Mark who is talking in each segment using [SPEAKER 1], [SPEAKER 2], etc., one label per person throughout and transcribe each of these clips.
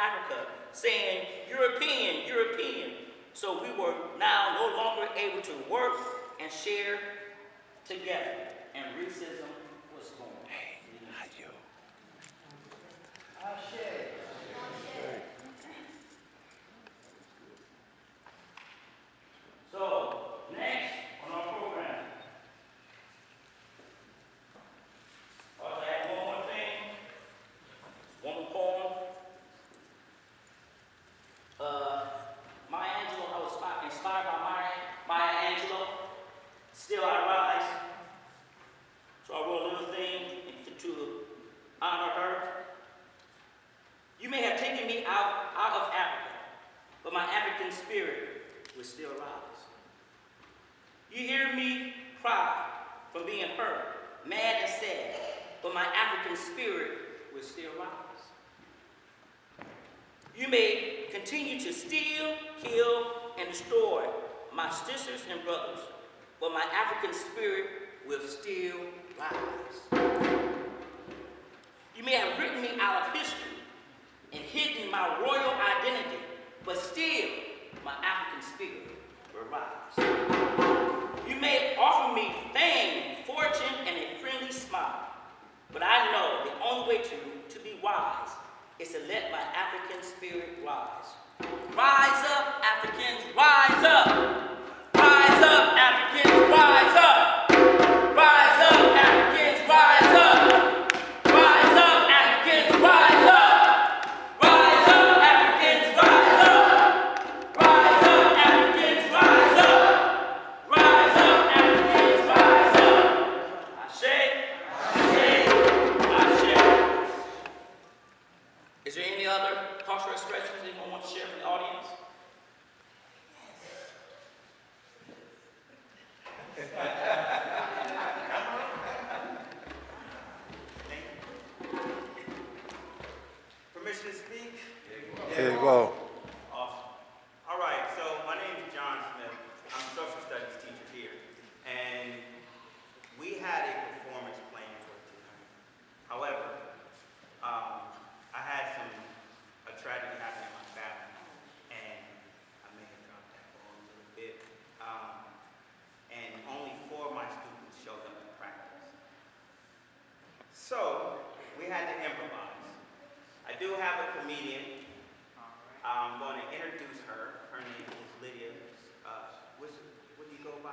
[SPEAKER 1] Africa saying, European, European. So we were now no longer able to work and share together, and racism was born. So, next on our program, I have one more thing, one more poem. Maya Angelou, I was inspired by Maya Angelou. Still I rise. So I wrote a little thing to honor her. You may have taken me out of Africa, but my African spirit will still rise. You hear me cry from being hurt, mad and sad, but my African spirit will still rise. You may continue to steal, kill, and destroy my sisters and brothers, but my African spirit will still rise. You may have written me out of history and hidden my royal identity, but still my African spirit will rise. You may offer me fame, fortune, and a friendly smile, but I know the only way to be wise is to let my African spirit rise. Rise up, Africans, rise up! Rise up, Africans, rise up! Rise up, Africans, rise up! Rise up, Africans, rise up! Rise up, Africans, rise up! Rise up, Africans, rise up! Rise up, Africans, rise up! Ashe, Ashe, Ashe. Is there any other cultural expressions anyone wants to share with the audience?
[SPEAKER 2] Permission to speak?
[SPEAKER 3] There you go.
[SPEAKER 2] Awesome. All right, so my name is John Smith. I'm a social studies teacher here. And we had a performance planned for tonight. However, I had a tragedy happen in my family, and I may have dropped that ball a little bit. And only 4 of my students showed up to practice. So we had to improvise. I do have a comedian. I'm going to introduce her. Her name is Lydia. What do you go by?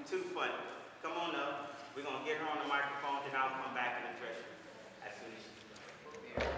[SPEAKER 2] Too funny. Come on up. We're going to get her on the microphone, then I'll come back and address you as soon as she's done.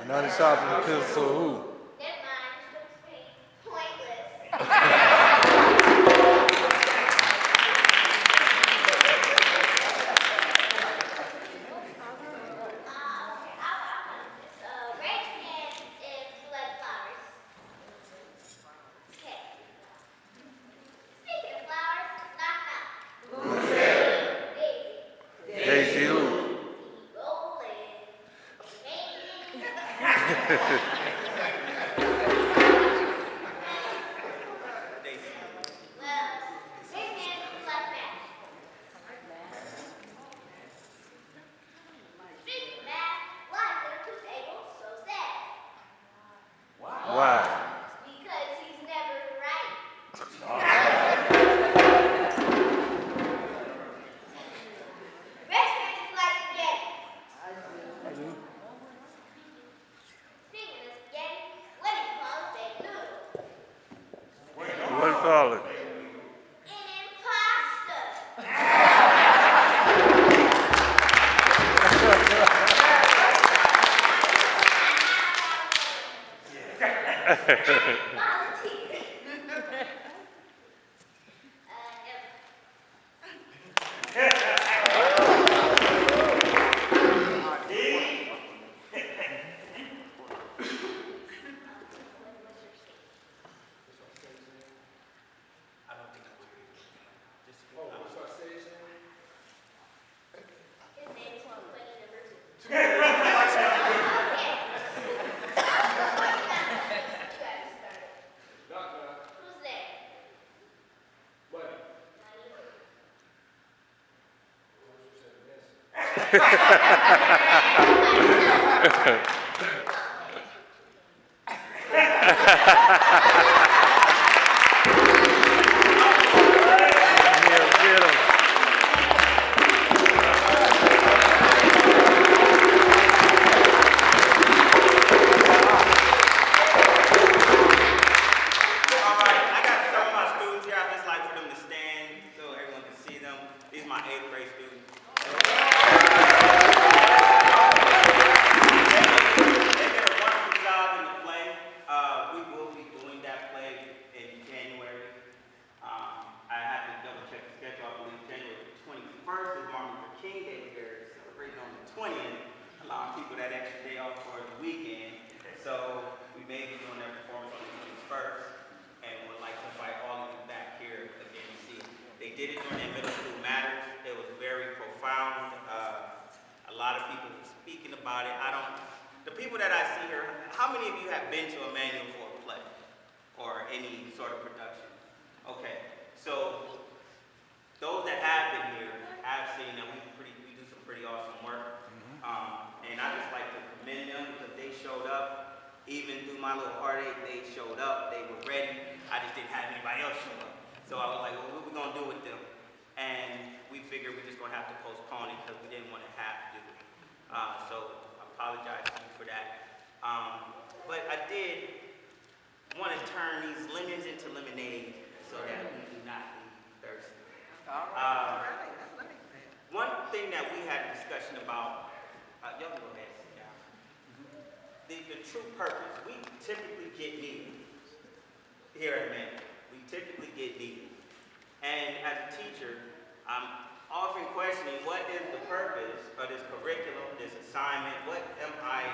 [SPEAKER 3] Another sharp pencil, who? Daisy who?
[SPEAKER 2] All right, I got some of my students here. I'd just like for them to stand so everyone can see them. These are my 8th grade students. They did a wonderful job in the play. We will be doing that play in January. I have to double check the schedule. I believe January 21st is Martin Luther King Day. We're celebrating on the 20th, allowing people that extra day off for the weekend. So we may be doing that performance on the 21st, and would like to invite all of you back here again to see. They did it during their Middle School Matters. It was very profound. A lot of people were speaking about it. The people that I see here, how many of you have been to a manual for a play or any sort of production? Okay, so those that have been here have seen that we do some pretty awesome work. And I just like to commend them because they showed up. Even through my little heartache, they showed up. They were ready. I just didn't have anybody else show up. So I was like, well, what are we going to do with them? And we figured we're just going to have to postpone it because we didn't want to have to do it. So I apologize to you for that. But I did want to turn these lemons into lemonade so that we do not be thirsty. One thing that we had a discussion about, y'all can go ahead and sit down. The true purpose, we typically get needed here at Manual. We typically get needed. And as a teacher, I'm often questioning what is the purpose of this curriculum, this assignment, what am I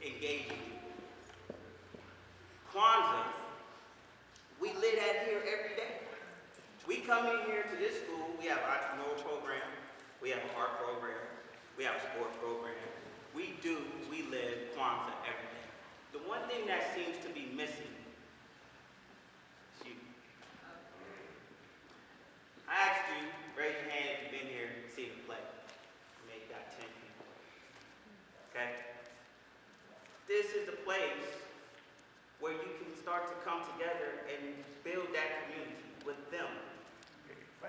[SPEAKER 2] engaging in? Kwanzaa, we live at here every day. We come in here to this school, we have an entrepreneurial program, we have an art program, we have a sport program. We live Kwanzaa every day. The one thing that seems to be missing, I asked you, raise your hand if you've been here and seen the play. You may have got 10 people. Okay? This is the place where you can start to come together and build that community with them.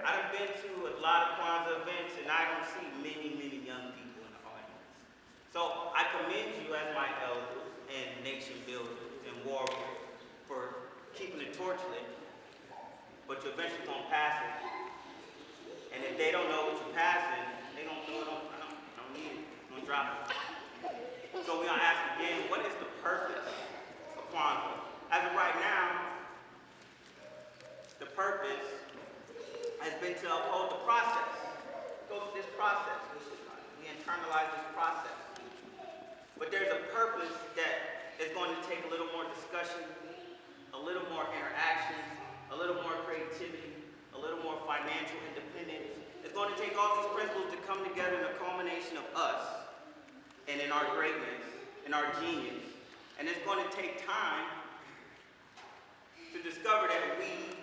[SPEAKER 2] I've been to a lot of Kwanzaa events and I don't see many, many young people in the audience. So I commend you as my elders and nation builders and warriors for keeping the torch lit, but you're eventually going to pass it. And if they don't know what you're passing, they don't know it. I don't need it. I'm going to drop it. So we're going to ask again, what is the purpose of Kwanzaa? As of right now, the purpose has been to uphold the process. Go through this process. We internalize this process. But there's a purpose that is going to take a little more discussion, a little more interaction, a little more creativity, a little more financial independence. It's going to take all these principles to come together in a culmination of us and in our greatness, in our genius. And it's going to take time to discover that we